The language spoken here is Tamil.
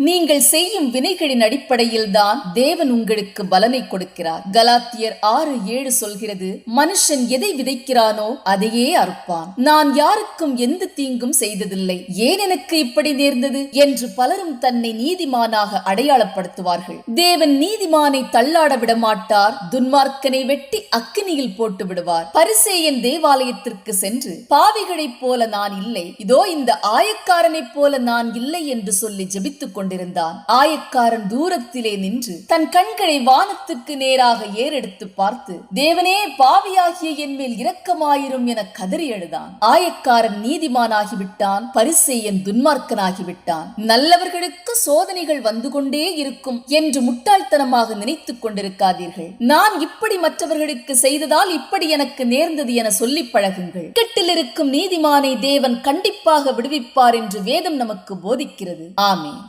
நீங்கள் செய்யும் வினைகளின் அடிப்படையில் தான் தேவன் உங்களுக்கு பலனை கொடுக்கிறார். கலாத்தியர் 6:7 சொல்கிறது, மனுஷன் எதை விதைக்கிறானோ அதையே அறுப்பான். நான் யாருக்கும் எந்த தீங்கும் செய்ததில்லை, ஏன் எனக்கு இப்படி நேர்ந்தது என்று பலரும் தன்னை நீதிமானாக அடையாளப்படுத்துவார்கள். தேவன் நீதிமானை தள்ளாட விட மாட்டார், துன்மார்க்கனை வெட்டி அக்கினியில் போட்டு விடுவார். பரிசேயன் தேவாலயத்திற்கு சென்று பாவிகளைப் போல நான் இல்லை, இதோ இந்த ஆயக்காரனைப் போல நான் இல்லை என்று சொல்லி ஜெபித்துக் கொண்டிருந்தான். ஆயக்காரன் தூரத்திலே நின்று தன் கண்களை வானத்துக்கு நேராக ஏறெடுத்து பார்த்து, தேவனே, பாவியாகிய என் மேல் இரக்கமாயிரும் என கதறி அழுதான். ஆயக்காரன் நீதிமானாகிவிட்டான், பரிசேயன் துன்மார்க்கனாகிவிட்டான். நல்லவர்களுக்கு சோதனைகள் வந்து கொண்டே இருக்கும் என்று முட்டாள்தனமாக நினைத்துக் கொண்டிருக்காதீர்கள். நான் இப்படி மற்றவர்களுக்கு செய்ததால் இப்படி எனக்கு நேர்ந்தது என சொல்லி பழகுங்கள். இக்கட்டில் இருக்கும் நீதிமானை தேவன் கண்டிப்பாக விடுவிப்பார் என்று வேதம் நமக்கு போதிக்கிறது. ஆமென்.